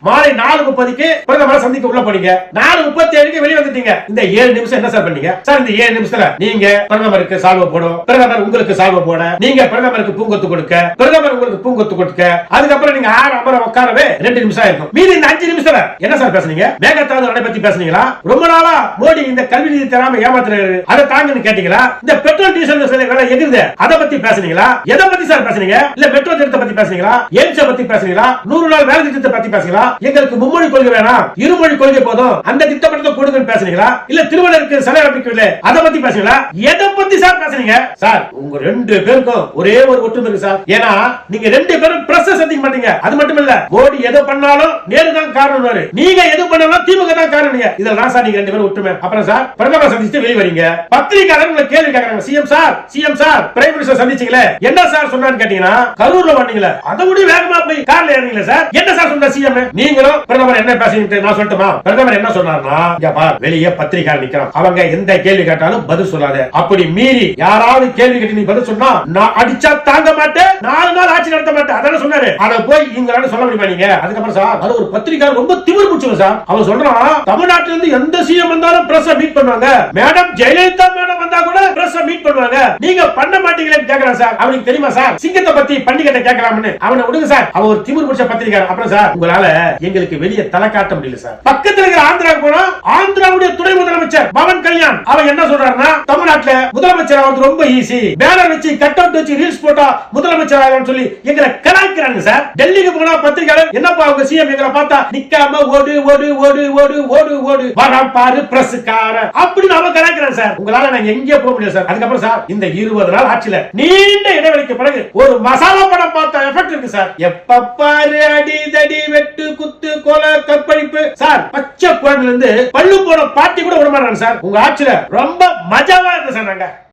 மாலை 4:30க்கு பிரதமரை சந்திக்க உள்ள போனீங்க. 4:37க்கு வெளியே வந்துட்டீங்க. இந்த 7 நிமிஷம் என்ன சார் பண்ணீங்க சார்? இந்த 7 நிமிஷத்துல நீங்க பிரதமருக்கு சால்வை போடும், பிரதமர் உங்களுக்கு சால்வை போட, நீங்க பிரதமருக்கு பூங்கொத்து கொடுக்க, பிரதமர் உங்களுக்கு பூங்கொத்து கொடுக்க, அதுக்கப்புறம் நீங்க அமர உட்காரவே 2 நிமிஷம் ஆயிருக்கும். மீதி இந்த 5 நிமிஷத்துல என்ன சார் பேசுனீங்க? மேகதாது அணை பத்தி பேசுனீங்களா? ரொம்ப நாளா மோடி இந்த கல்வி நிதி தராம ஏமாத்துறாரு, அதை தாங்கன்னு கேட்டீங்களா? இந்த பெட்ரோல் டீசல் விலை எகிருது, அதை பத்தி பேசுனீங்களா? எதை பத்தி சார் பேசுனீங்க? இல்ல மெட்ரோ திட்டத்தை பத்தி பேசுனீங்களா? எய்ம்ஸ் பத்தி பேசுனீங்களா? 100 நாள் வேலை திட்டத்தை பத்தி பேசுனீங்களா? எங்களுக்கு மும்மொழி கொள்கை வேணாம், இருமொழி கொள்கை போதும், அந்த திட்டத்தை கொடுங்கன்னு பேசுனீங்களா? இல்ல திருவள்ளுவருக்கு சிலை அமைக்கவில்லை, அதை பத்தி பேசுனீங்களா? எதை பத்தி சார் பேசுனீங்க? சார் உங்க 2 பேருக்கும் ஒரே ஒரு ஒற்றுமை இருக்கு சார். ஏன்னா நீங்க 2 பேரும் பிரஸ் சந்திக்க மாட்டீங்க. அது மட்டும் இல்ல, மோடி எது பண்ணாலும் நேரு தான் காரணம், நீங்க எது பண்ணாலும் திமுக தான் காரணம். இதெல்லாம் சார் நீங்க 2 பேரும் ஒற்றுமை. அப்புறம் சார் பிரதமர் சந்திச்சு வெளிய வரீங்க, பத்திரிகையாளர் உங்களை கேள்வி கேக்குறாங்க, சிஎம் சார் பிரைம் மினிஸ்டர் சந்திச்சீங்களே, என்ன சார் சொன்னான்னு கேட்டீங்கன்னா, கரூர்ல வந்தீங்களே, அதை விட வேகமா போய் கார்ல ஏறீங்களே சார், என்ன சார் சொன்ன சிஎம்? நீங்களும் பிரதமர் என்ன பேசுறீங்க நான் சொல்லட்டுமா? பிரதமர் என்ன சொன்னார்னா, இங்க பார் வெளியே பத்திரிகையாளர் நிக்கிறான், அவங்க எந்த கேள்வி கேட்டாலும் பதில் சொல்லாத, அப்படி மீறி யாராவது கேள்வி கேட்டு நீ பதில் சொன்னா நான் அடிச்சா தாங்க மாட்டேன், 4 நாள் ஆட்சி நடத்த மாட்டேன், அதான சொன்னாரு. அத போய் இங்க சொல்ல முடியுமா நீங்க? அதுக்கப்புறம் சார் அது ஒரு பத்திரிகையாளர் ரொம்ப திமிர் பிடிச்சவன் சார். அவன் சொல்றான், தமிழ்நாட்டில இருந்து எந்த சிஎம் வந்தாலும் பிரஸ் மீட் பண்ணுவாங்க, மேடம் ஜெயலலிதா மேடம் வந்தா கூட பிரஸ் மீட் பண்ணுவாங்க, நீங்க பண்ண மாட்டீங்களேன்னு கேக்குறான் சார். அவனுக்கு தெரியுமா சார் சிங்கத்தை பத்தி பண்டிகை கேட்கலாம்னு? அவனை விடுங்க சார், அவன் ஒரு திமிர் பிடிச்ச பத்திரிகையாளர். அப்புறம் சார் உங்களால எங்களுக்கு வெளியே தலை காட்ட முடியல சார். பக்கத்துல இருக்கிற ஆந்திராவுக்கு போனா ஆந்திராவுடைய துணை முதலமைச்சர் பவன் கல்யாண் அவன் என்ன சொல்றாருன்னா, தமிழ்நாட்டுல முதலமைச்சர் ஆவது ரொம்ப ஈஸி, பேனர் வச்சு கட் அவுட் வச்சு ரீல்ஸ் போட்டா முதலமைச்சர் ஆகலாம்னு சொல்லி எங்களை கலாய்க்கிறாங்க சார். டெல்லிக்கு போனா பத்திரிகையாளர் என்னப்பா அவங்க சிஎம் எங்களை பார்த்தா நிக்காம ஓடு ஓடு ஓடு ஓடு ஓடு ஓடு வரான் பாரு பிரஸ்கார அப்படின்னு அவன் கலாய்க்கிறான் சார். உங்களால நாங்க எங்கேயே போக முடியாது சார். அதுக்கப்புறம் சார் இந்த 20 நாள் ஆட்சியில நீண்ட இடைவெளிக்கு பிறகு ஒரு மசாலா படம் பார்த்த எஃபெக்ட் இருக்கு சார். எப்ப பாரு அடிதடி வெட்டு குத்து கொலை கற்பழிப்பு சார், பச்சை குழந்தைல இருந்து பள்ளு போன பாட்டி கூட விட மாட்டாங்க சார். உங்க ஆட்சியில ரொம்ப மஜாவா இருக்கு சார். நாங்க